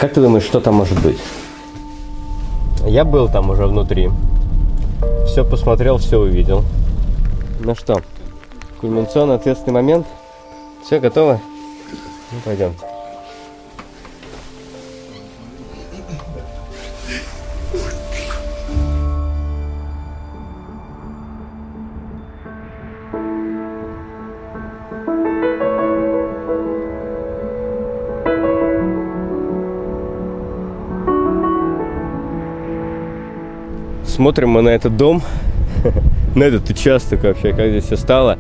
Как ты думаешь, что там может быть? Я был там уже внутри. Все посмотрел, все увидел. Ну что, кульминационно ответственный момент. Все, готово? Ну, пойдемте. Смотрим мы на этот дом, на этот участок вообще, как здесь все стало.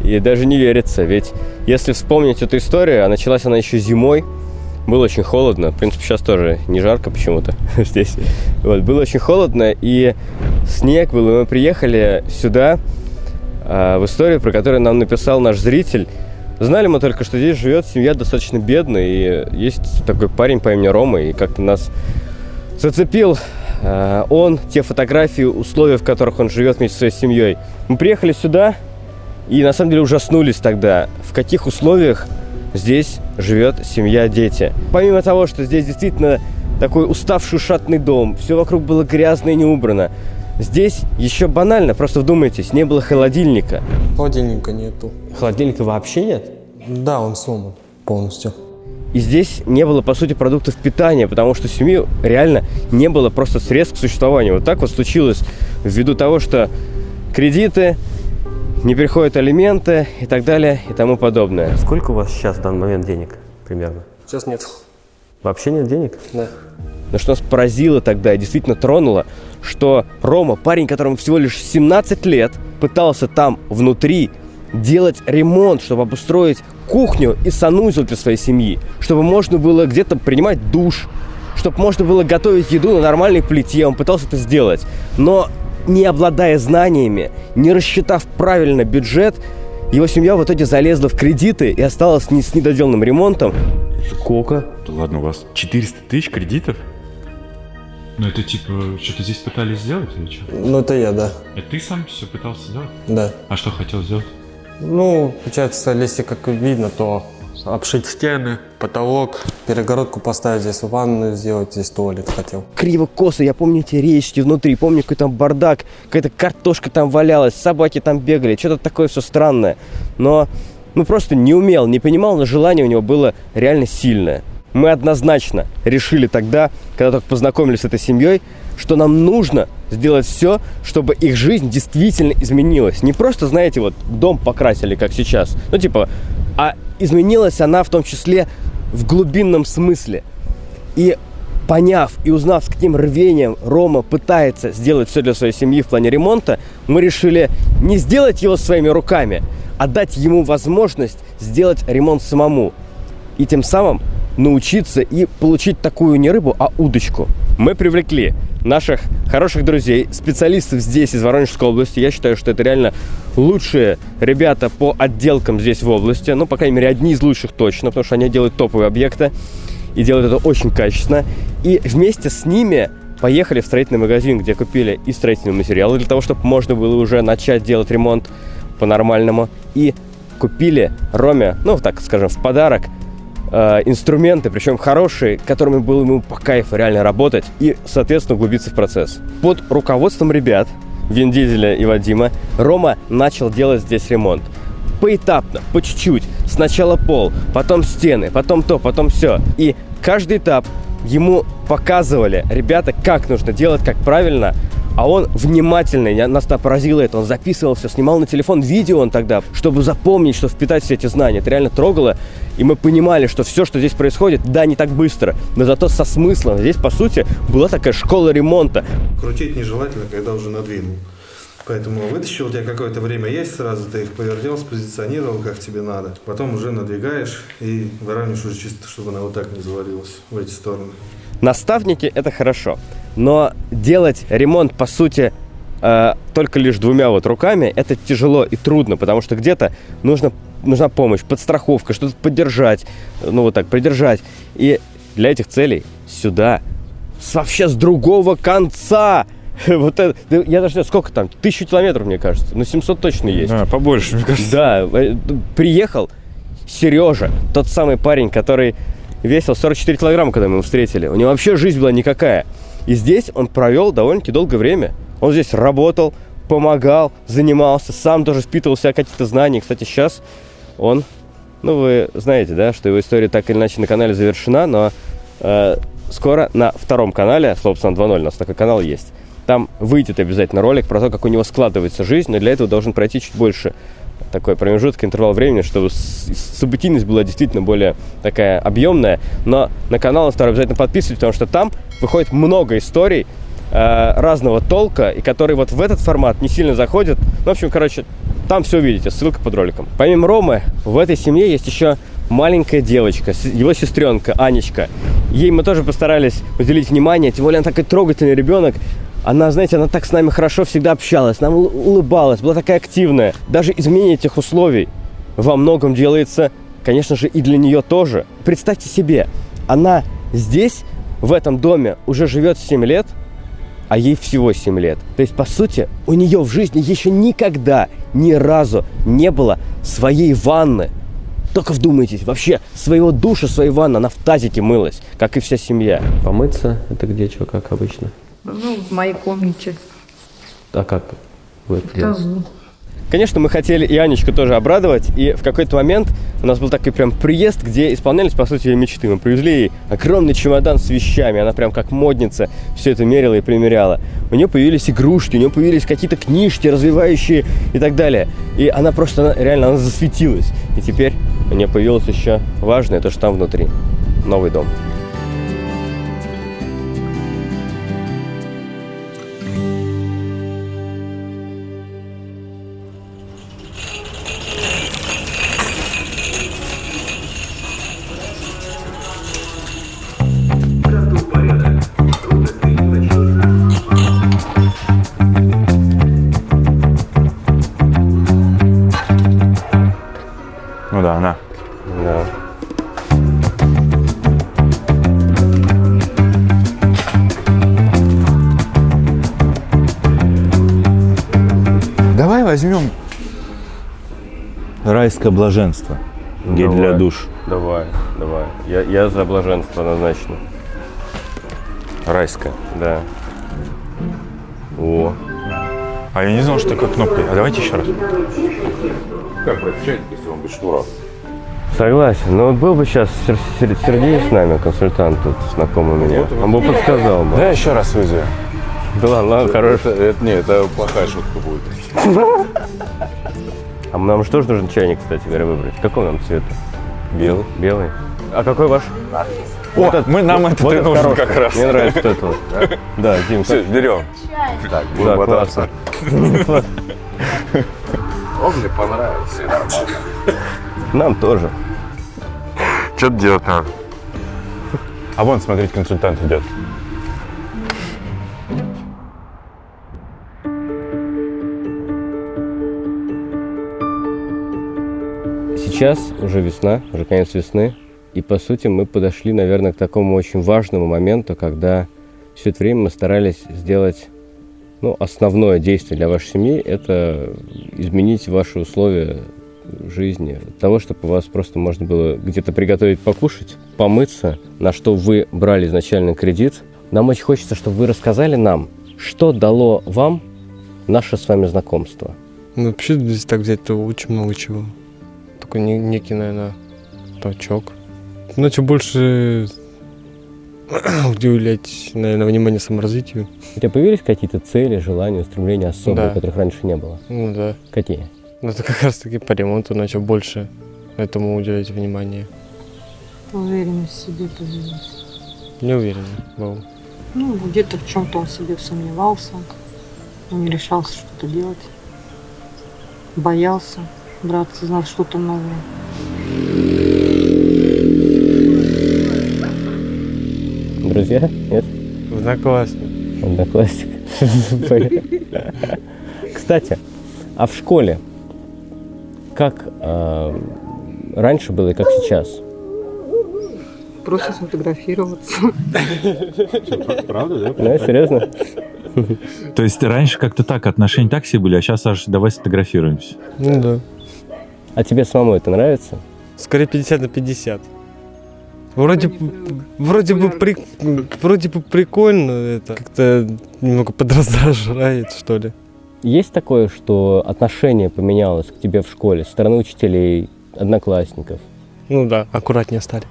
И даже не верится, ведь если вспомнить эту историю, а началась она еще зимой, было очень холодно. В принципе, сейчас тоже не жарко почему-то здесь. Вот, было очень холодно, и снег был, и мы приехали сюда, в историю, про которую нам написал наш зритель. Знали мы только, что здесь живет семья достаточно бедная, и есть такой парень по имени Рома, и как-то нас зацепил он, те фотографии, условия, в которых он живет вместе со своей семьей. Мы приехали сюда и на самом деле ужаснулись тогда, в каких условиях здесь живет семья, дети. Помимо того, что здесь действительно такой уставший, шатный дом, все вокруг было грязно и не убрано, здесь еще банально, просто вдумайтесь, не было холодильника. Холодильника нету. Холодильника вообще нет? Да, он сломан полностью. И здесь не было, по сути, продуктов питания, потому что семьи реально не было просто средств к существованию. Вот так вот случилось ввиду того, что кредиты, не приходят алименты и так далее и тому подобное. Сколько у вас сейчас в данный момент денег примерно? Сейчас нет. Вообще нет денег? Да. Но что нас поразило тогда и действительно тронуло, что Рома, парень, которому всего лишь 17 лет, пытался там внутри делать ремонт, чтобы обустроить кухню и санузел для своей семьи, чтобы можно было где-то принимать душ, чтобы можно было готовить еду на нормальной плите. Он пытался это сделать, но не обладая знаниями, не рассчитав правильно бюджет, его семья в итоге залезла в кредиты и осталась с недоделанным ремонтом. Сколько? Да ладно, у вас 400 тысяч кредитов? Ну это типа, что-то здесь пытались сделать или что? Ну это я, да. Это ты сам все пытался сделать? Да. А что хотел сделать? Ну, получается, если как видно, то обшить стены, потолок, перегородку поставить, здесь ванную сделать, здесь туалет хотел. Криво-косо, я помню эти речки внутри, помню какой там бардак, какая-то картошка там валялась, собаки там бегали, что-то такое все странное. Но просто не умел, не понимал, но желание у него было реально сильное. Мы однозначно решили тогда, когда только познакомились с этой семьей, что нам нужно сделать все, чтобы их жизнь действительно изменилась. Не просто, знаете, вот дом покрасили, как сейчас, а изменилась она в том числе в глубинном смысле. И поняв и узнав, с каким рвением Рома пытается сделать все для своей семьи в плане ремонта, мы решили не сделать его своими руками, а дать ему возможность сделать ремонт самому. И тем самым научиться и получить такую не рыбу, а удочку. Мы привлекли наших хороших друзей, специалистов здесь, из Воронежской области. Я считаю, что это реально лучшие ребята по отделкам здесь в области. Ну, по крайней мере, одни из лучших точно, потому что они делают топовые объекты и делают это очень качественно. И вместе с ними поехали в строительный магазин, где купили и строительные материалы для того, чтобы можно было уже начать делать ремонт по-нормальному. И купили Роме, так скажем, в подарок инструменты, причем хорошие, которыми было ему по кайфу реально работать и, соответственно, углубиться в процесс. Под руководством ребят, Вин Дизеля и Вадима, Рома начал делать здесь ремонт. Поэтапно, по чуть-чуть. Сначала пол, потом стены, потом то, потом все. И каждый этап ему показывали ребята, как нужно делать, как правильно. А он внимательный, нас поразило это, он записывал все, снимал на телефон видео он тогда, чтобы запомнить, что впитать все эти знания. Это реально трогало, и мы понимали, что все, что здесь происходит, да, не так быстро, но зато со смыслом. Здесь, по сути, была такая школа ремонта. Крутить нежелательно, когда уже надвинул. Поэтому вытащил, у тебя какое-то время есть, сразу ты их повертел, спозиционировал, как тебе надо. Потом уже надвигаешь и выравниваешь уже чисто, чтобы она вот так не завалилась в эти стороны. Наставники – это хорошо, но делать ремонт, по сути, только лишь двумя руками – это тяжело и трудно, потому что где-то нужна помощь, подстраховка, что-то поддержать, придержать. И для этих целей сюда, вообще с другого конца, я даже не знаю, сколько там, 1000 километров, мне кажется, 700 точно есть. Да, побольше, мне кажется. Да, приехал Сережа, тот самый парень, который весил 44 килограмма, когда мы его встретили. У него вообще жизнь была никакая. И здесь он провел довольно-таки долгое время. Он здесь работал, помогал, занимался, сам тоже впитывал в себя какие-то знания. Кстати, сейчас он, ну, вы знаете, да, что его история так или иначе на канале завершена, но скоро на втором канале, собственно, 2.0, у нас такой канал есть, там выйдет обязательно ролик про то, как у него складывается жизнь, но для этого должен пройти чуть больше такой промежуток, интервал времени, чтобы событийность была действительно более такая объемная. Но на канал на второй обязательно подписывайтесь, потому что там выходит много историй разного толка, и которые вот в этот формат не сильно заходят. Ну, в общем, короче, там все увидите, ссылка под роликом. Помимо Ромы, в этой семье есть еще маленькая девочка, его сестренка Анечка. Ей мы тоже постарались уделить внимание, тем более она такой трогательный ребенок. Она, знаете, она так с нами хорошо всегда общалась, нам улыбалась, была такая активная. Даже изменение этих условий во многом делается, конечно же, и для нее тоже. Представьте себе, она здесь, в этом доме, уже живет 7 лет, а ей всего 7 лет. То есть, по сути, у нее в жизни еще никогда, ни разу не было своей ванны. Только вдумайтесь, вообще, своего душа, своей ванны, она в тазике мылась, как и вся семья. Помыться, это где, что, как обычно? Ну, в моей комнате. А как вы это В делаете? тазу. Конечно, мы хотели и Анечку тоже обрадовать, и в какой-то момент у нас был такой прям приезд, где исполнялись, по сути, ее мечты. Мы привезли ей огромный чемодан с вещами, она прям как модница все это мерила и примеряла. У нее появились игрушки, у нее появились какие-то книжки развивающие и так далее. И она просто, реально, она засветилась. И теперь у нее появилось еще важное, то, что там внутри. Новый дом. Ну да, она. Да. Давай возьмем райское блаженство. Гель Давай. для душ. Давай. Я за блаженство однозначно. Райское. Да. О. А я не знал, что такое кнопка. А давайте еще раз. Как прокачать, если он без шнура? Согласен. Но вот был бы сейчас Сергей с нами, консультант тут, знакомый у меня. Он бы подсказал бы. Да, еще раз вызови. Да ладно, хорошо. Это плохая шутка будет. А нам же тоже нужен чайник, кстати говоря, выбрать. Какого нам цвета? Белый. Белый. А какой ваш? О, нам это Вот и этот нужен хороший. как раз. Мне нравится вот это. Да, Дим, Все, берем. Так, да, будем ботаться. классно. Он мне понравился, и нормально. Нам тоже. Что-то делать надо. А вон, смотрите, консультант идет. Сейчас уже весна, уже конец весны. И, по сути, мы подошли, наверное, к такому очень важному моменту, когда все это время мы старались сделать, основное действие для вашей семьи – это изменить ваши условия жизни. Того, чтобы у вас просто можно было где-то приготовить покушать, помыться, на что вы брали изначально кредит. Нам очень хочется, чтобы вы рассказали нам, что дало вам наше с вами знакомство. Ну, вообще, если так взять, то очень много чего. Такой некий, наверное, толчок. Начал больше уделять, наверное, внимание саморазвитию. У тебя появились какие-то цели, желания, устремления особые, Да. которых раньше не было? Ну да. Какие? Ну, это как раз таки по ремонту начал больше этому уделять внимание. Уверенность в себе появилась. Не уверен был. Ну, где-то в чем-то он в себе сомневался. Он не решался что-то делать. Боялся браться за что-то новое. Друзья? Нет? Одноклассник. Одноклассник. Кстати, а в школе как раньше было и как сейчас? Просто сфотографироваться. Правда, да? Да, серьезно? То есть раньше как-то так, отношения так себе были, а сейчас аж давай сфотографируемся. Ну да. А тебе самому это нравится? Скорее 50 на 50. Вроде бы прикольно, это как-то немного подраздражает, что ли. Есть такое, что отношение поменялось к тебе в школе со стороны учителей, одноклассников? Ну да, аккуратнее стали.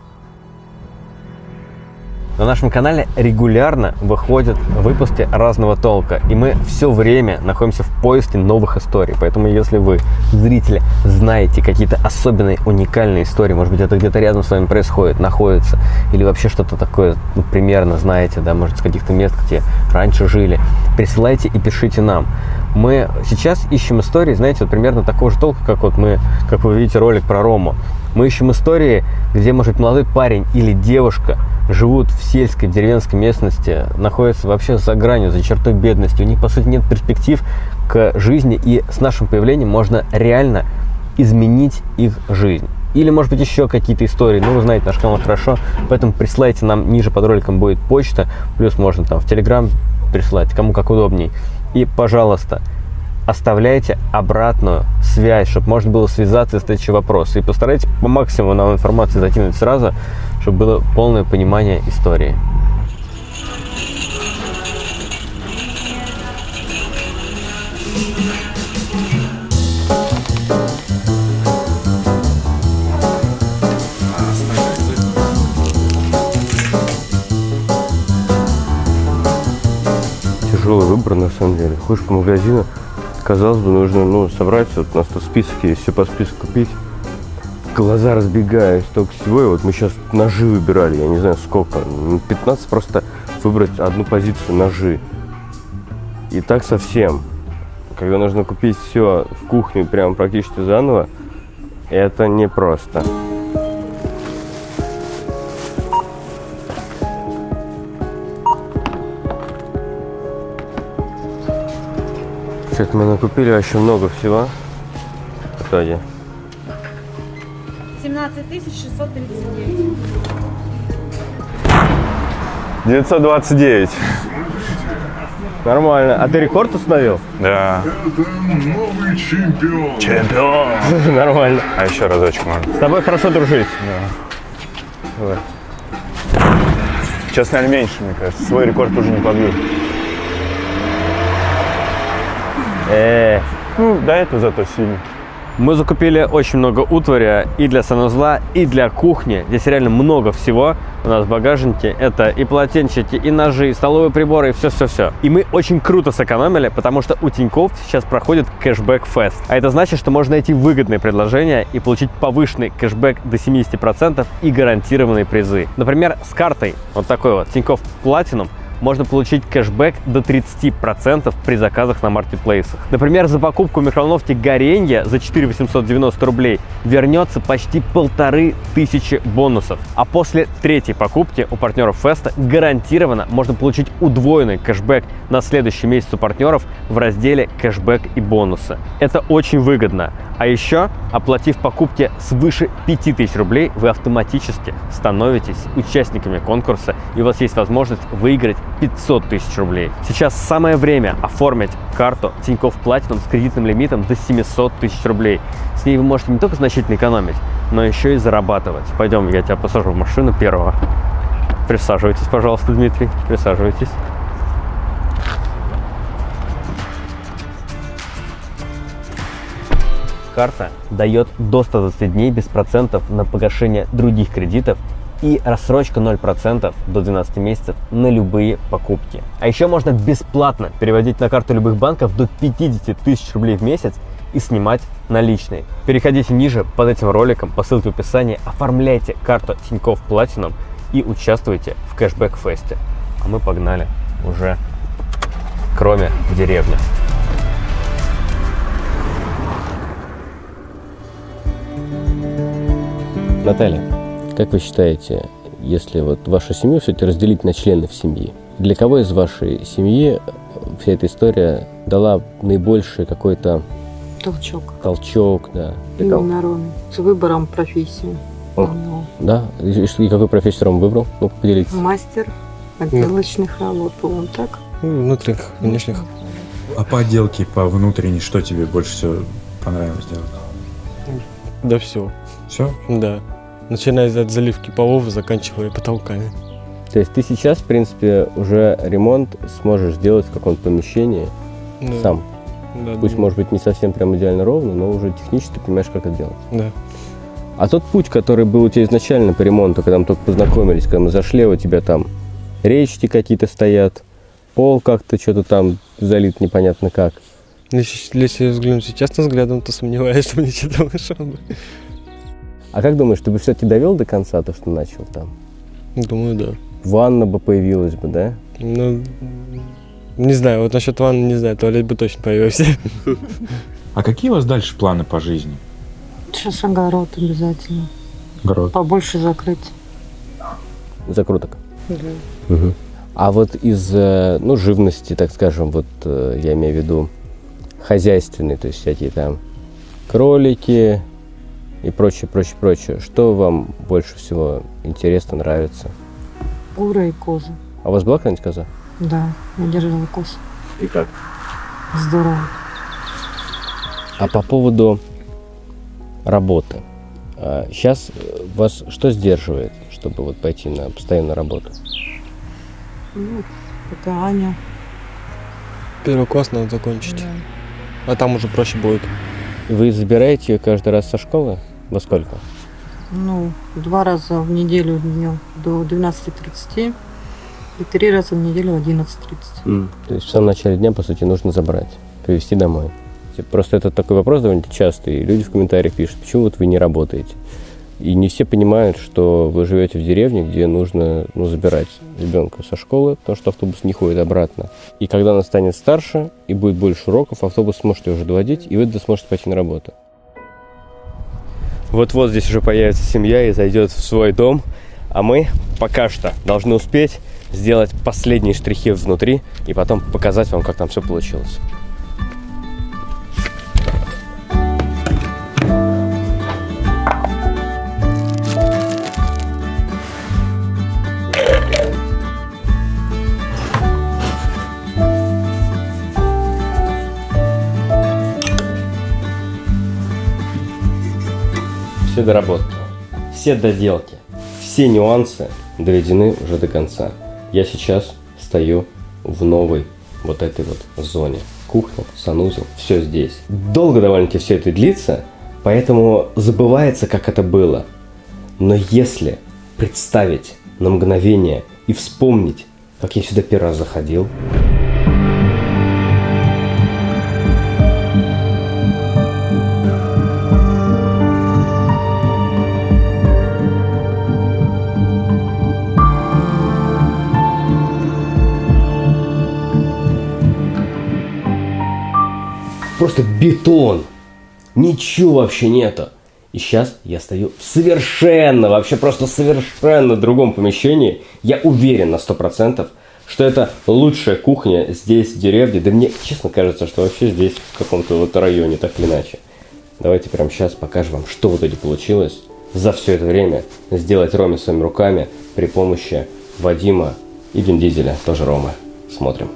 На нашем канале регулярно выходят выпуски разного толка, и мы все время находимся в поиске новых историй. Поэтому, если вы, зрители, знаете какие-то особенные, уникальные истории, может быть, это где-то рядом с вами происходит, находится, или вообще что-то такое, ну, примерно знаете, да, может, с каких-то мест, где раньше жили, присылайте и пишите нам. Мы сейчас ищем истории, знаете, вот примерно такого же толка, как вот мы, как вы видите ролик про Рому. Мы ищем истории, где, может быть, молодой парень или девушка живут в сельской, в деревенской местности, находятся вообще за гранью, за чертой бедности. У них, по сути, нет перспектив к жизни, и с нашим появлением можно реально изменить их жизнь. Или, может быть, еще какие-то истории. Ну, вы знаете наш канал хорошо, поэтому присылайте нам, ниже под роликом будет почта, плюс можно там в Telegram присылать, кому как удобней. И, пожалуйста, оставляйте обратную связь, чтобы можно было связаться и задать вопросы. И постарайтесь по максимуму нам информации закинуть сразу, чтобы было полное понимание истории. Тяжелый выбор, на самом деле. Ходишь по магазину, казалось бы, нужно собрать, вот у нас тут список есть, все по списку купить. Глаза разбегаются, столько всего. И вот мы сейчас ножи выбирали, я не знаю сколько, 15 просто выбрать одну позицию ножи. И так совсем. Когда нужно купить все в кухню прям практически заново, это непросто. Что-то мы накупили вообще много всего в итоге. 17 639. 929. Нормально. А ты рекорд установил? Да. Новый чемпион. Чемпион. Нормально. А еще разочек можно. С тобой хорошо дружить. Да. Сейчас, наверное, меньше, мне кажется. Свой рекорд уже не побью. Ну, до этого зато сильно. Мы закупили очень много утваря и для санузла, и для кухни. Здесь реально много всего у нас в багажнике. Это и полотенчики, и ножи, и столовые приборы, и все-все-все. И мы очень круто сэкономили, потому что у Тинькофф сейчас проходит кэшбэк-фест. А это значит, что можно найти выгодные предложения и получить повышенный кэшбэк до 70% и гарантированные призы. Например, с картой, вот такой вот, Тинькофф Platinum, можно получить кэшбэк до 30% при заказах на маркетплейсах. Например, за покупку микроволновки Горенья за 4890 рублей вернется почти 1500 бонусов. А после третьей покупки у партнеров феста гарантированно можно получить удвоенный кэшбэк на следующий месяц у партнеров в разделе «Кэшбэк и бонусы». Это очень выгодно. А еще, оплатив покупки свыше 5000 рублей, вы автоматически становитесь участниками конкурса, и у вас есть возможность выиграть 500 тысяч рублей. Сейчас самое время оформить карту Тинькофф Platinum с кредитным лимитом до 700 тысяч рублей. С ней вы можете не только значительно экономить, но еще и зарабатывать. Пойдем, я тебя посажу в машину первого. Присаживайтесь, пожалуйста, Дмитрий, присаживайтесь. Карта дает до 120 дней без процентов на погашение других кредитов и рассрочка 0% до 12 месяцев на любые покупки. А еще можно бесплатно переводить на карту любых банков до 50 тысяч рублей в месяц и снимать наличные. Переходите ниже под этим роликом по ссылке в описании, оформляйте карту Тинькофф Platinum и участвуйте в кэшбэк-фесте. А мы погнали уже к Роме в деревню. Наталья, как вы считаете, если вот вашу семью все-таки разделить на членов семьи, для кого из вашей семьи вся эта история дала наибольший какой-то толчок, да? Именно Роме. С выбором профессии. Да? И какую профессию Рома выбрал? Ну, поделитесь. Мастер отделочных работ. Он так? Внутренних, внешних. А по отделке, по внутренней, что тебе больше всего понравилось делать? Да все. Все? Да. Начиная от заливки полов, заканчивая потолками. То есть ты сейчас, в принципе, уже ремонт сможешь сделать в каком-то помещении Да. сам. Да, Пусть, думаю. может быть, не совсем прям идеально ровно, но уже технически ты понимаешь, как это делать. Да. А тот путь, который был у тебя изначально по ремонту, когда мы только познакомились, когда мы зашли, у тебя там речки какие-то стоят, пол как-то что-то там залит непонятно как. Если взглянуть сейчас на взглядом, то сомневаюсь, что мне что-то вышло бы. А как думаешь, ты бы все-таки довел до конца то, что начал там? Думаю, да. Ванна бы появилась бы, да? Ну, не знаю, вот насчет ванны не знаю, туалет бы точно появился. А какие у вас дальше планы по жизни? Сейчас огород обязательно. Город. Побольше закрыть. Закруток. Да. Мгм. А вот из, ну, живности, так скажем, вот я имею в виду хозяйственной, то есть всякие там кролики и прочее, что вам больше всего интересно, нравится? Куры и козы. А у вас была когда-нибудь коза? Да, я держала коз. И как? Здорово. А по поводу работы. Сейчас вас что сдерживает, чтобы вот пойти на постоянную работу? Ну, пока Аня. Первый класс надо закончить, Да. а там уже проще будет. Вы забираете ее каждый раз со школы? Во сколько? Ну, 2 раза в неделю днем до 12:30 и 3 раза в неделю в 11:30. То есть в самом начале дня, по сути, нужно забрать, привезти домой. Просто это такой вопрос довольно частый, и люди в комментариях пишут, почему вот вы не работаете. И не все понимают, что вы живете в деревне, где нужно забирать ребенка со школы, потому что автобус не ходит обратно. И когда она станет старше и будет больше уроков, автобус сможет ее уже доводить, и вы сможете пойти на работу. Вот-вот здесь уже появится семья и зайдет в свой дом, а мы пока что должны успеть сделать последние штрихи внутри и потом показать вам, как там все получилось. Все доработки, все доделки, все нюансы доведены уже до конца. Я сейчас стою в новой вот этой вот зоне. Кухня, санузел, все здесь. Долго довольно-таки все это длится, поэтому забывается, как это было. Но если представить на мгновение и вспомнить, как я сюда первый раз заходил, просто бетон. Ничего вообще нету. И сейчас я стою в совершенно, вообще просто совершенно другом помещении. Я уверен на 100%, что это лучшая кухня здесь, в деревне. Да мне честно кажется, что вообще здесь, в каком-то вот районе, так или иначе. Давайте прямо сейчас покажем вам, что в итоге получилось за все это время сделать Роме своими руками при помощи Вадима и Вин Дизеля, тоже Ромы. Смотрим.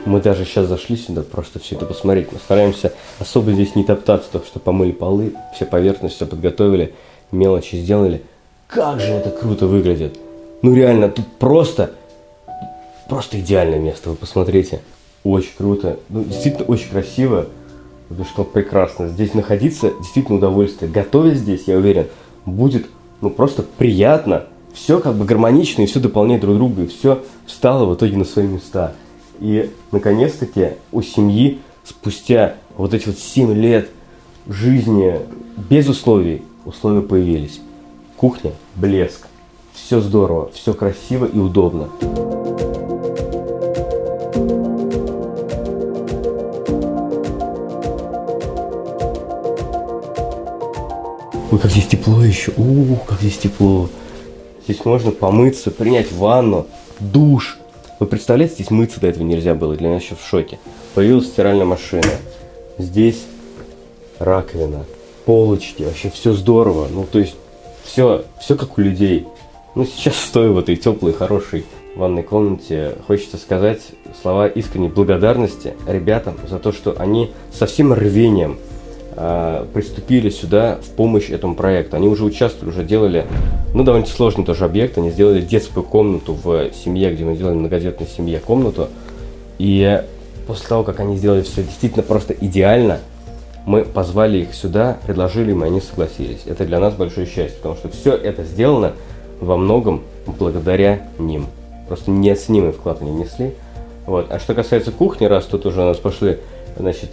Мы даже сейчас зашли сюда просто все это посмотреть. Мы стараемся особо здесь не топтаться, только что помыли полы, все поверхности, все подготовили, мелочи сделали. Как же это круто выглядит. Ну реально, тут просто идеальное место, вы посмотрите. Очень круто, ну действительно очень красиво. Я бы сказал, прекрасно. Здесь находиться действительно удовольствие. Готовить здесь, я уверен, будет просто приятно. Все как бы гармонично, и все дополняет друг друга, и все встало в итоге на свои места. И, наконец-таки, у семьи спустя вот эти вот 7 лет жизни без условий, условия появились. Кухня, блеск. Все здорово, все красиво и удобно. Ой, как здесь тепло еще. Как здесь тепло. Здесь можно помыться, принять ванну, душ. Вы представляете, здесь мыться до этого нельзя было. Для меня еще в шоке. Появилась стиральная машина. Здесь раковина, полочки. Вообще все здорово. Ну, то есть, все как у людей. Ну, сейчас, стоя в этой теплой, хорошей ванной комнате, хочется сказать слова искренней благодарности ребятам за то, что они со всем рвением приступили сюда в помощь этому проекту. Они уже участвовали, уже делали, довольно сложный тоже объект. Они сделали детскую комнату в семье, где мы делали многодетной семье комнату. И после того, как они сделали все действительно просто идеально, мы позвали их сюда, предложили им, и они согласились. Это для нас большое счастье, потому что все это сделано во многом благодаря ним. Просто неоценимый вклад они внесли. Вот. А что касается кухни, раз тут уже у нас пошли,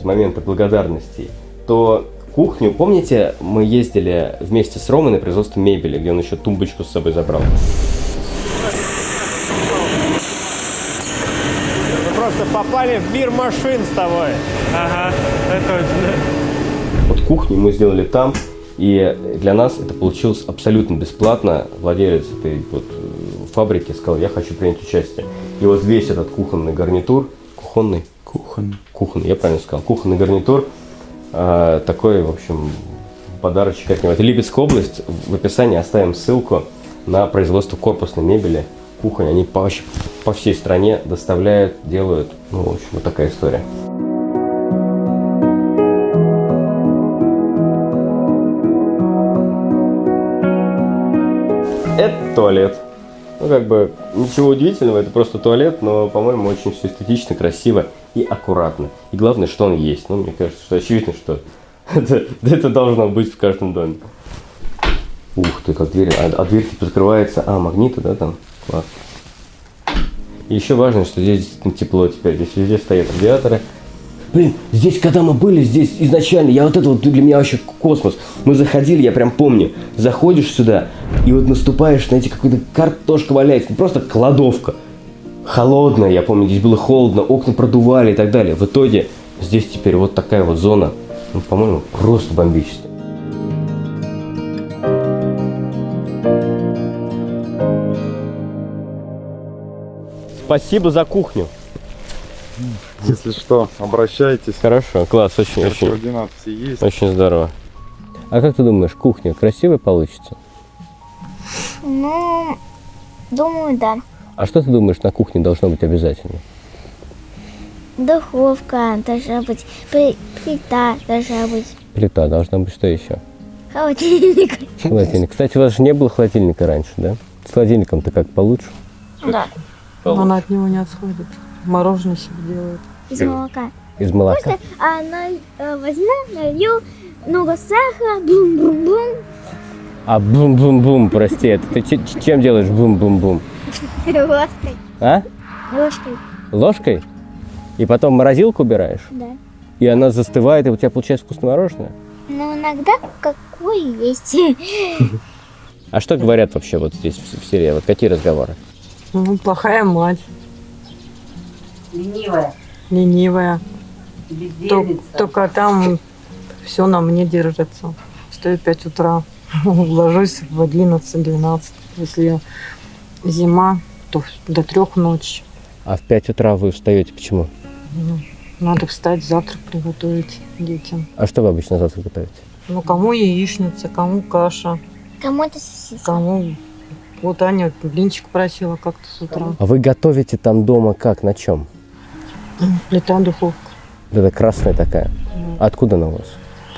моменты благодарностей, то кухню, помните, мы ездили вместе с Ромой на производство мебели, где он еще тумбочку с собой забрал? Мы просто попали в мир машин с тобой. Ага, это точно. Вот кухню мы сделали там, и для нас это получилось абсолютно бесплатно. Владелец этой фабрики сказал: я хочу принять участие. И вот весь этот кухонный гарнитур, кухонный, я правильно сказал, кухонный гарнитур, такой, в общем, подарочек от него. Это Липецкая область. В описании оставим ссылку на производство корпусной мебели, кухонь. Они по всей стране доставляют, делают. В общем, вот такая история. Это туалет. Ничего удивительного, это просто туалет, но, по-моему, очень все эстетично, красиво и аккуратно. И главное, что он есть. Мне кажется, что очевидно, что это должно быть в каждом доме. Ух ты, как дверь. А дверь открывается. Магниты, да, там? Класс. И еще важно, что здесь действительно тепло теперь. Здесь везде стоят радиаторы. Блин, здесь, когда мы были, здесь изначально, для меня вообще космос. Мы заходили, я прям помню, заходишь сюда, и наступаешь, какая-то картошка валяется, просто кладовка. Холодная, я помню, здесь было холодно, окна продували и так далее. В итоге здесь теперь вот такая вот зона, по-моему, просто бомбическая. Спасибо за кухню. Если что, обращайтесь. Хорошо, класс, очень Координаты все есть. Очень здорово. А как ты думаешь, кухня красивая получится? Думаю, да. А что ты думаешь, на кухне должно быть обязательно? Духовка должна быть, плита должна быть. Плита должна быть, что еще? Холодильник. Холодильник. Кстати, у вас же не было холодильника раньше, да? С холодильником-то как получше? Да. Она от него не отходит. Мороженое себе делает. Из молока. Из молока? Возьму, налью много сахара, бум-бум-бум. А бум-бум-бум, прости, это ты чем делаешь бум-бум-бум? Ложкой. А? Ложкой. Ложкой? И потом в морозилку убираешь? Да. И она застывает, и у тебя получается вкусное мороженое? Иногда какое есть. А что говорят вообще вот здесь в селе? Вот какие разговоры? Плохая мать. Ленивая. Только там все на мне держится. Встаю в 5 утра, ложусь в 11-12. Если зима, то до 3 ночи. А в 5 утра вы встаете почему? Надо встать, завтрак приготовить детям. А что вы обычно завтрак готовите? Кому яичница, кому каша, Кому-то сосиска. кому... Вот Аня блинчик просила как-то с утра. А вы готовите там дома как, на чем? Плита, духовка. Это красная такая. Откуда она у вас?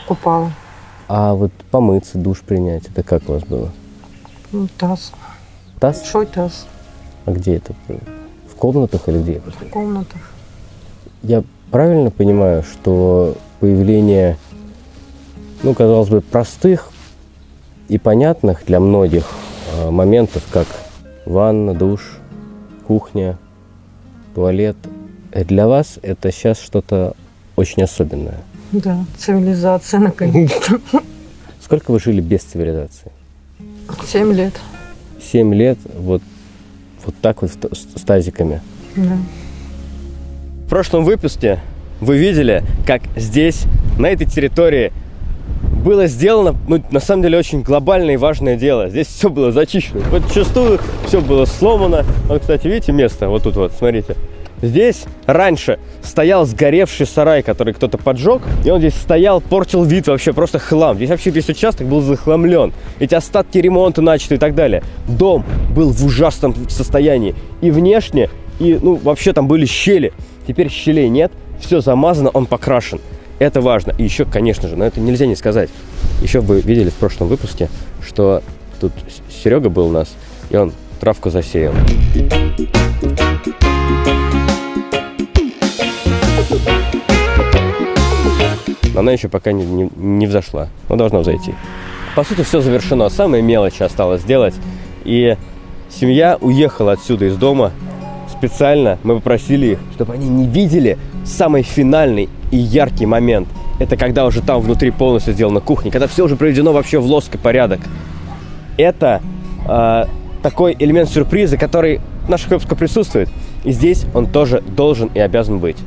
Покупала. А вот помыться, душ принять, это как у вас было? Таз. Таз? Большой таз. А где это? В комнатах или где? В комнатах. Я правильно понимаю, что появление, казалось бы, простых и понятных для многих моментов, как ванна, душ, кухня, туалет, для вас это сейчас что-то очень особенное? Да, цивилизация наконец-то. Сколько вы жили без цивилизации? 7 лет. 7 лет вот так вот с тазиками. Да. В прошлом выпуске вы видели, как здесь, на этой территории, было сделано, на самом деле, очень глобальное и важное дело. Здесь все было зачищено. Подчастую все было сломано. Вот, кстати, видите место? Вот тут вот, смотрите. Здесь раньше стоял сгоревший сарай, который кто-то поджег, и он здесь стоял, портил вид вообще, просто хлам. Здесь вообще весь участок был захламлен. Эти остатки ремонта начаты и так далее. Дом был в ужасном состоянии. И внешне, и, вообще там были щели. Теперь щелей нет, все замазано, он покрашен. Это важно. И еще, конечно же, но это нельзя не сказать. Еще вы видели в прошлом выпуске, что тут Серега был у нас, и он травку засеял. Она еще пока не взошла, но должна взойти. По сути, все завершено. Самые мелочи осталось сделать. И семья уехала отсюда из дома. Специально мы попросили их, чтобы они не видели самый финальный и яркий момент. Это когда уже там внутри полностью сделана кухня, когда все уже приведено вообще в лоск и порядок. Это такой элемент сюрприза, который в наших выпусках присутствует. И здесь он тоже должен и обязан быть.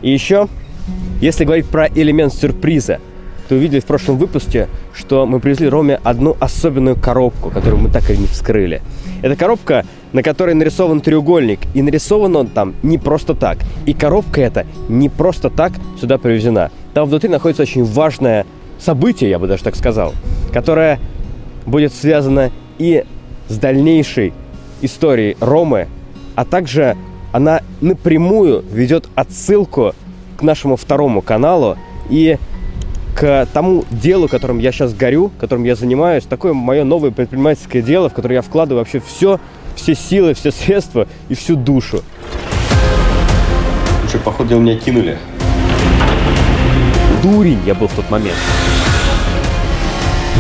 И еще, если говорить про элемент сюрприза, то увидели в прошлом выпуске, что мы привезли Роме одну особенную коробку, которую мы так и не вскрыли. Это коробка, на которой нарисован треугольник. И нарисован он там не просто так. И коробка эта не просто так сюда привезена. Там внутри находится очень важное событие, я бы даже так сказал, которое будет связано и с дальнейшей историей Ромы, а также она напрямую ведет отсылку к нашему второму каналу и к тому делу, которым я сейчас горю, которым я занимаюсь. Такое мое новое предпринимательское дело, в которое я вкладываю вообще все силы, все средства и всю душу. Слушай, походу, меня кинули. Дурень я был в тот момент.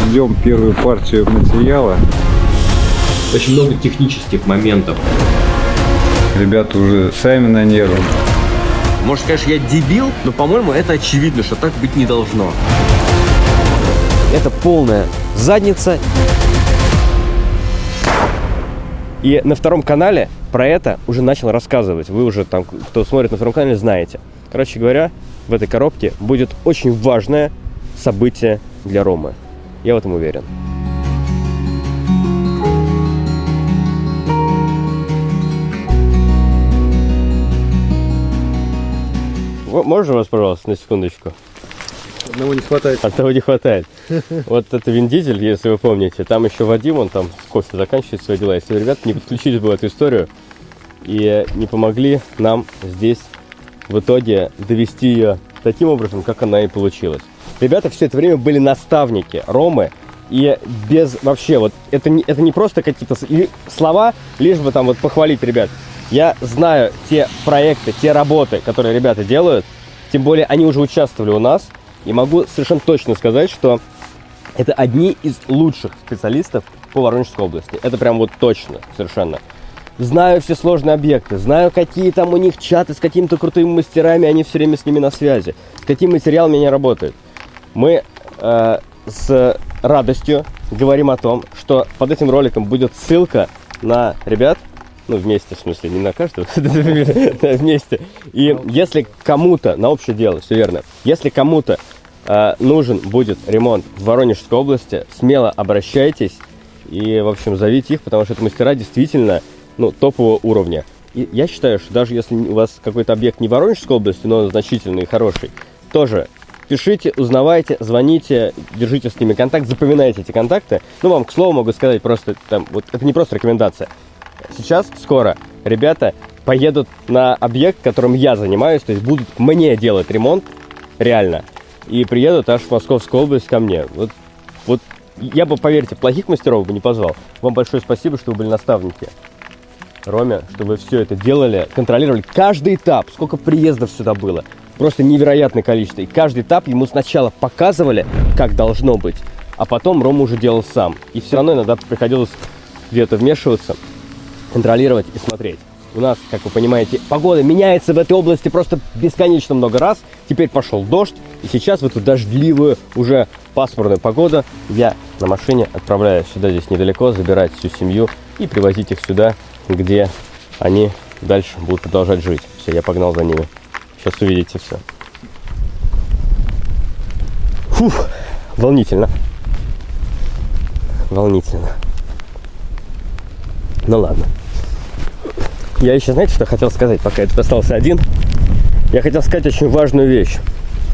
Ждем первую партию материала. Очень много технических моментов. Ребята уже сами на нервах. Может, конечно, я дебил, но, по-моему, это очевидно, что так быть не должно. Это полная задница. И на втором канале про это уже начал рассказывать. Вы уже там, кто смотрит на втором канале, знаете. Короче говоря, в этой коробке будет очень важное событие для Ромы. Я в этом уверен. Можно вас, пожалуйста, на секундочку? Одного не хватает. Одного не хватает. Вот это Вин Дизель, если вы помните. Там еще Вадим, он там с кофе заканчивает свои дела. Если ребята не подключились бы в эту историю и не помогли нам здесь в итоге довести ее таким образом, как она и получилась. Ребята все это время были наставники Ромы. И без вообще, вот это не просто какие-то слова, лишь бы там вот похвалить ребят. Я знаю те проекты, те работы, которые ребята делают, тем более они уже участвовали у нас, и могу совершенно точно сказать, что это одни из лучших специалистов по Воронежской области. Это прям вот точно, совершенно. Знаю все сложные объекты, знаю, какие там у них чаты с какими-то крутыми мастерами, они все время с ними на связи, с какими материалами они работают. Мы с радостью говорим о том, что под этим роликом будет ссылка на ребят, вместе, в смысле, не на каждого, вместе. И если кому-то, на общее дело, все верно, если кому-то нужен будет ремонт в Воронежской области, смело обращайтесь и, в общем, зовите их, потому что это мастера действительно, топового уровня. И я считаю, что даже если у вас какой-то объект не в Воронежской области, но он значительный и хороший, тоже пишите, узнавайте, звоните, держите с ними контакт, запоминайте эти контакты. Вам, к слову, могу сказать просто, это не просто рекомендация. Сейчас, скоро, ребята поедут на объект, которым я занимаюсь, то есть будут мне делать ремонт, реально, и приедут аж в Московскую область ко мне. Вот я бы, поверьте, плохих мастеров бы не позвал. Вам большое спасибо, что вы были наставники Роме, что вы все это делали, контролировали каждый этап, сколько приездов сюда было. Просто невероятное количество. И каждый этап ему сначала показывали, как должно быть, а потом Рома уже делал сам. И все равно иногда приходилось где-то вмешиваться, контролировать и смотреть. у нас, как вы понимаете, погода меняется в этой области просто бесконечно много раз. Теперь пошел дождь, и сейчас в эту дождливую, уже пасмурную погоду я на машине отправляюсь сюда, здесь недалеко, забирать всю семью и привозить их сюда, где они дальше будут продолжать жить. Все, я погнал за ними. Сейчас увидите все. Фух, волнительно. Волнительно. Ну ладно. Я еще, знаете, что хотел сказать, пока я тут остался один? Я хотел сказать очень важную вещь.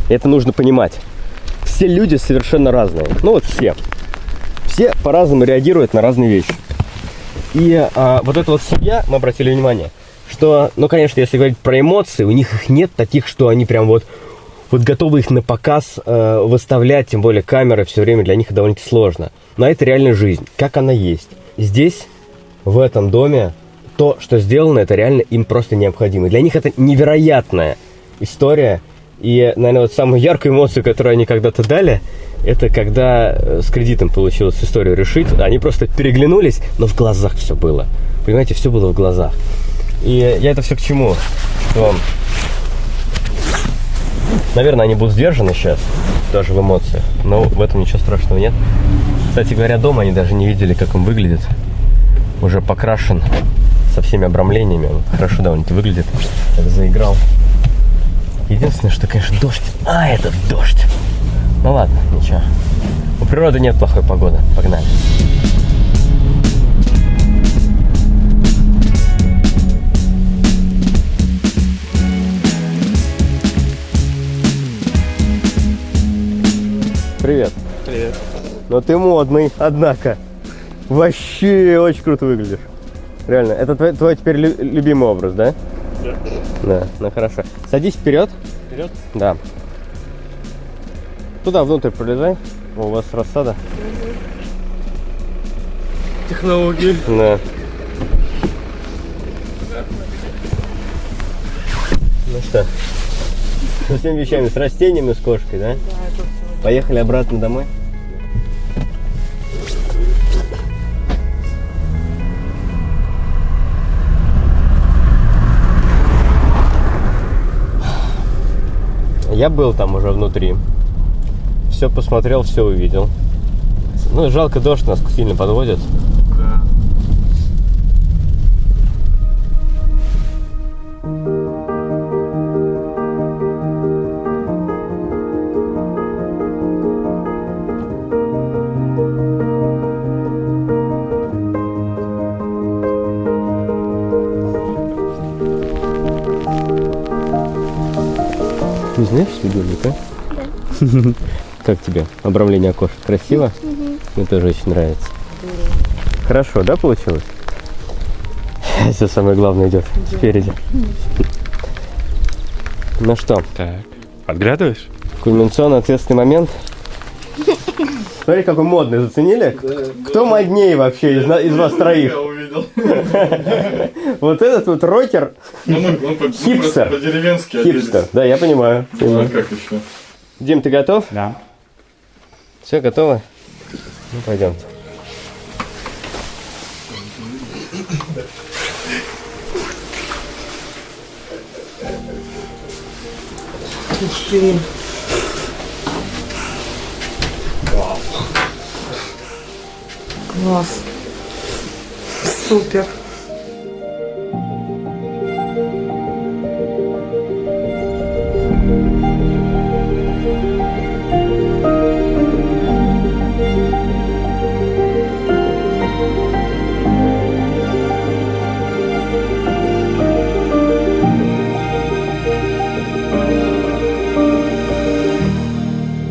И это нужно понимать. Все люди совершенно разные. Ну вот все. Все по-разному реагируют на разные вещи. И вот эта вот семья, мы обратили внимание, что, ну, конечно, если говорить про эмоции, у них их нет таких, что они прям вот готовы их на показ выставлять, тем более камеры все время для них довольно-таки сложно. Но это реальная жизнь, как она есть. Здесь, в этом доме, то, что сделано, это реально им просто необходимо. Для них это невероятная история. И, наверное, вот самую яркую эмоцию, которую они когда-то дали, это когда с кредитом получилось историю решить. Они просто переглянулись, но в глазах все было. Понимаете, все было в глазах. И я это все к чему? Что, наверное, они будут сдержаны сейчас, даже в эмоциях. Но в этом ничего страшного нет. Кстати говоря, дома они даже не видели, как он выглядит. Уже покрашен со всеми обрамлениями. Он хорошо довольно-таки выглядит. Так заиграл. Единственное, что, конечно, дождь. Это дождь. Ну ладно, ничего. У природы нет плохой погоды. Погнали. Привет. Привет. Но ты модный, однако. Вообще очень круто выглядишь. Реально. Это твой теперь любимый образ, да? Да. Да, ну хорошо. Садись вперед. Вперед? Да. Туда внутрь пролезай. О, у вас рассада. Технологии. Да. Ну что? Со всеми вещами, с растениями, с кошкой, да? Да, это все. Поехали обратно домой. Я был там уже внутри. Все посмотрел, все увидел. Ну, жалко, дождь нас сильно подводит. Да. Не знаешь, видеоролик, а? Да. Как тебе обрамление окошек? Красиво? Мне тоже очень нравится. Хорошо, да, получилось? Все самое главное идет спереди. Ну что? Так. Подглядываешь? Кульминационно ответственный момент. Смотри, какой модный, заценили? Кто моднее вообще из вас троих? увидел. Вот этот вот рокер. Хипстер. По-деревенски Хипстер, да, я понимаю. А как еще? Дим, ты готов? Да. Все, готово? Ну, пойдемте. Класс. Супер.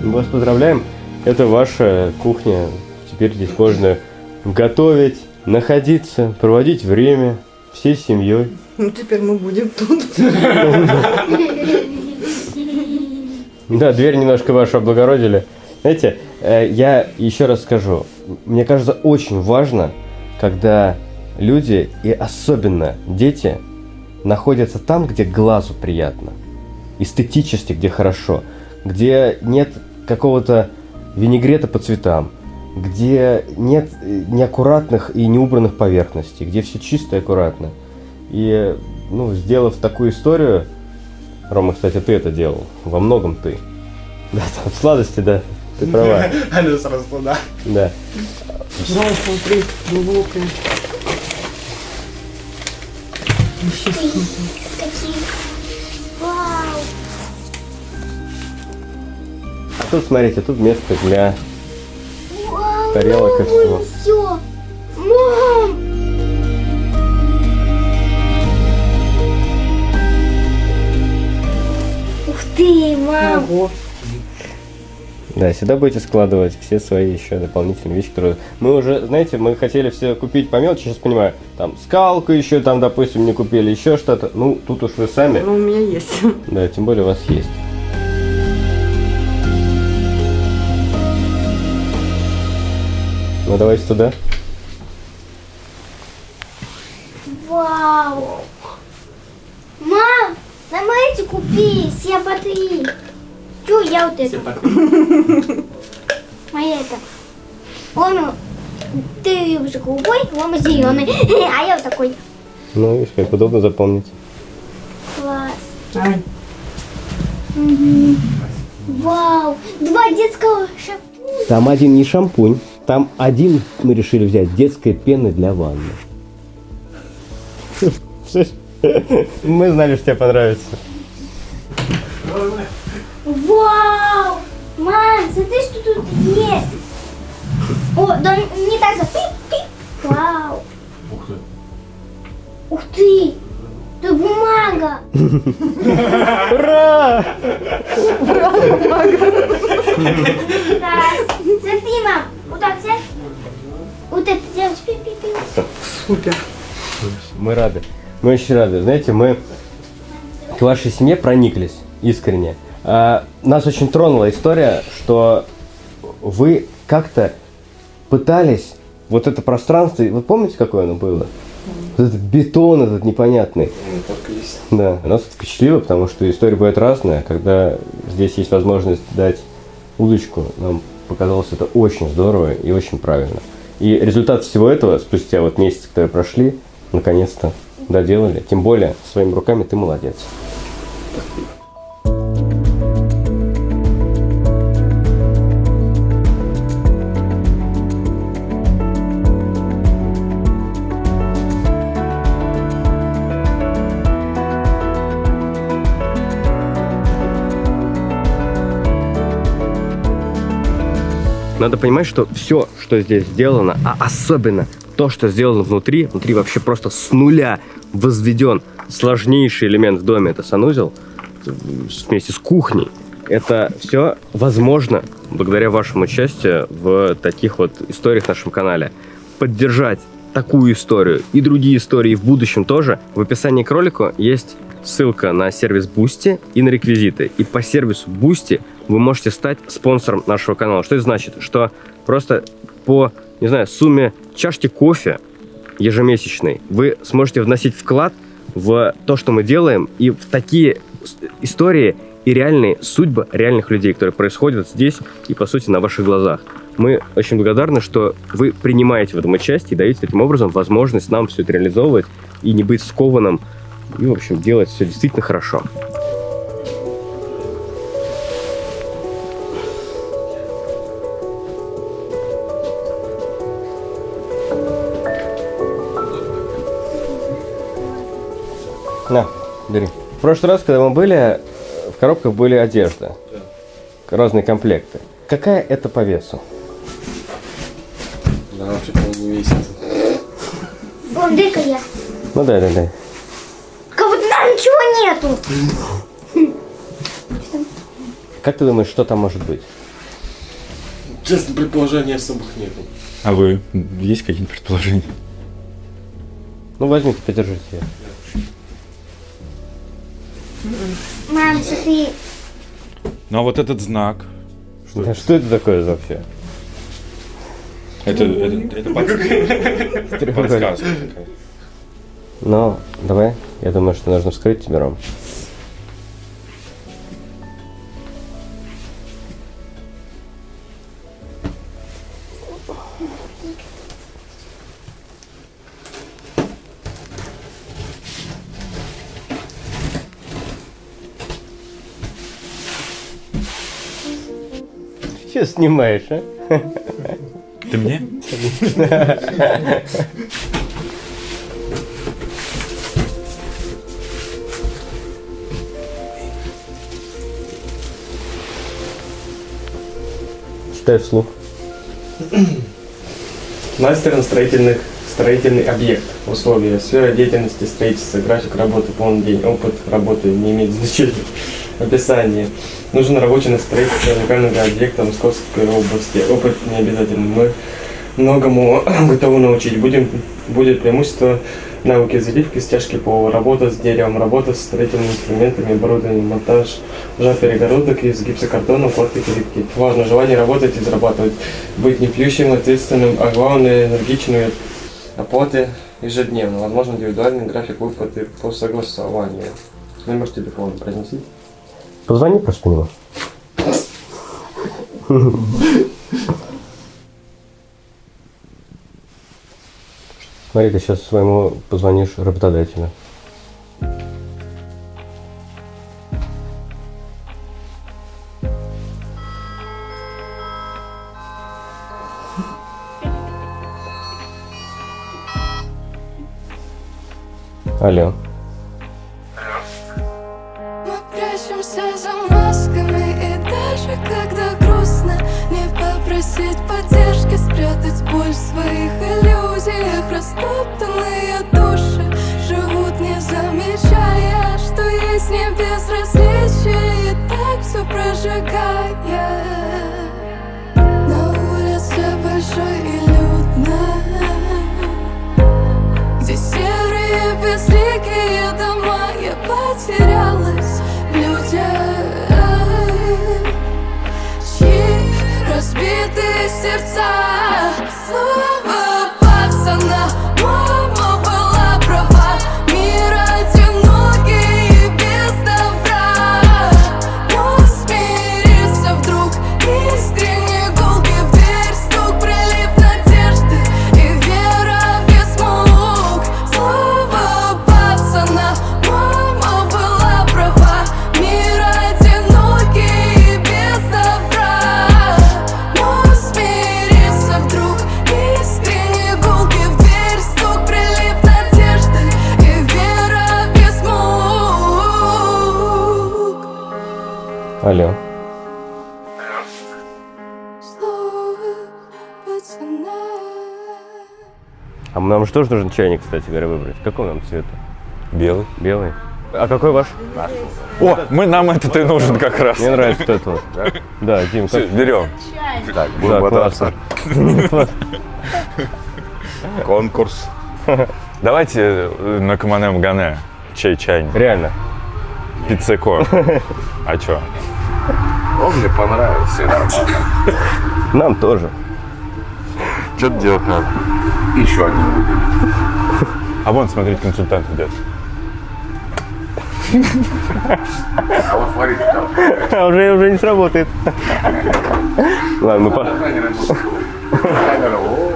Мы вас поздравляем. Это ваша кухня. Теперь здесь можно готовить, находиться, проводить время всей семьей. Ну, теперь мы будем тут. Да, дверь немножко вашу облагородили. Знаете, я еще раз скажу. Мне кажется, очень важно, когда люди, и особенно дети, находятся там, где глазу приятно. Эстетически, где хорошо. Где нет какого-то винегрета по цветам. Где нет неаккуратных и неубранных поверхностей. Где все чисто и аккуратно. И, ну, сделав такую историю, Рома, кстати, ты это делал, во многом ты. Да, там сладости, да, ты права. Алло, сразу туда. Да. Да, смотри, глубокая. Вообще супер. Какие? Вау! А тут, смотрите, тут место для Вау! тарелок и всего. Все! Мам! Ух ты, мам! Ого. Да, сюда будете складывать все свои еще дополнительные вещи, которые... Мы уже, знаете, мы хотели все купить по мелочи, сейчас понимаю, там скалку еще, там, допустим, не купили, еще что-то. Ну, тут уж вы сами. Ну, у меня есть. Да, тем более у вас есть. Ну, давайте туда. Вау! Мам, давайте купи все батареи. Чё я вот это? Моя это. Он, ты уже голубой, он зеленый, а я вот такой. Ну, видишь, как удобно запомнить. Класс. Ай, Вау, 2 детского шампуня. Там один не шампунь, там один мы решили взять детской пены для ванны. Мы знали, что тебе понравится. Вау! Мам, смотри, что тут есть. О, да не так за. Вау! Ух ты. Ух ты! Это бумага! Ура! Так, смотри, мам, вот так взять. Вот это делать. супер. Мы рады. Мы очень рады. Знаете, мы к вашей семье прониклись искренне. Нас очень тронула история, что вы как-то пытались вот это пространство, вы помните, какое оно было? Вот этот бетон этот непонятный. Да, нас это впечатлило, потому что история бывает разная. Когда здесь есть возможность дать удочку, нам показалось это очень здорово и очень правильно. И результат всего этого, спустя вот месяц, которые прошли, наконец-то доделали. Тем более, своими руками ты молодец. Надо понимать, что все, что здесь сделано, а особенно то, что сделано внутри вообще просто с нуля возведен сложнейший элемент в доме, это санузел, вместе с кухней. Это все возможно благодаря вашему участию в таких вот историях в нашем канале. Поддержать такую историю и другие истории в будущем тоже. В описании к ролику есть ссылка на сервис Boosty и на реквизиты. И по сервису Boosty вы можете стать спонсором нашего канала. Что это значит? Что просто по, не знаю, сумме чашки кофе ежемесячной вы сможете вносить вклад в то, что мы делаем, и в такие истории и реальные судьбы реальных людей, которые происходят здесь и, по сути, на ваших глазах. Мы очень благодарны, что вы принимаете в этом участие и даете таким образом возможность нам все это реализовывать и не быть скованным, и, в общем, делать все действительно хорошо. На, бери. В прошлый раз, когда мы были, в коробках были одежда. Разные комплекты. Какая это по весу? Да, вообще, по-моему, не весит. Вон, дай-ка я. Ну дай. Как будто там ничего нету. Как ты думаешь, что там может быть? Честно, предположений особых нету. А вы, есть какие-нибудь предположения? Ну возьмите, подержите ее. Мам, смотри. Ну а вот этот знак. Что это такое вообще? Это подсказка такая. Ну, давай. Я думаю, что нужно вскрыть тебе, Ром. Че снимаешь, а? Ты мне? Читай вслух. Мастер на строительный объект. Условия. Сфера деятельности строительства. График работы полный день. Опыт работы не имеет значения. Описание. Нужен рабочий на строительстве уникального объекта Московской области. Опыт не обязательно. Мы многому готовы научить. Будет преимущество навыки заливки, стяжки пола, работа с деревом, работа с строительными инструментами, оборудованием, монтаж, жар перегородок из гипсокартона, укладки перекид. Важно желание работать и зарабатывать. Быть не пьющим, ответственным, а главное энергичным. Оплаты ежедневно. Возможно, индивидуальный график выплаты по согласованию. Номер телефона произнеси. Позвони просто по нему. Смотри, ты сейчас своему позвонишь работодателю. Алло. Мы прячемся за масками, и даже когда грустно, не попросить поддержки, спрятать боль в своих иллюзиях. Растоптанные души живут, не замечая, что есть не безразличие, и так все прожигая. На улице большой и людно, где серые безликие дома. Я потерялась в людях, чьи разбитые сердца. Слово пацана, мама была права. Мир одинокий и без добра. Но смирился вдруг, искренне гулки в дверь стук, прилив надежды и вера без мук. Слово пацана, мама была права. Мир одинокий и без добра. Но смирился вдруг, искренне гулки в дверь стук, прилив надежды и вера без мук. Алло. Слово пацана. А нам же тоже нужен чайник, кстати говоря, выбрать. Какого нам цвета? Белый. Белый. А какой ваш? О, нам этот и нужен как раз. Мне нравится вот этот вот. Да, Дим, Все, как... берем. Так, Да, будем бодаться. Конкурс. Давайте на Каманем Гане чайник. Реально. Пиццеко. А чё? Он мне понравился, и нормально. Нам тоже. Что-то делать надо. Еще один. А вон, смотрите, консультант идет. А вот смотрите, там. Уже не сработает. Ладно, мы Камера, о.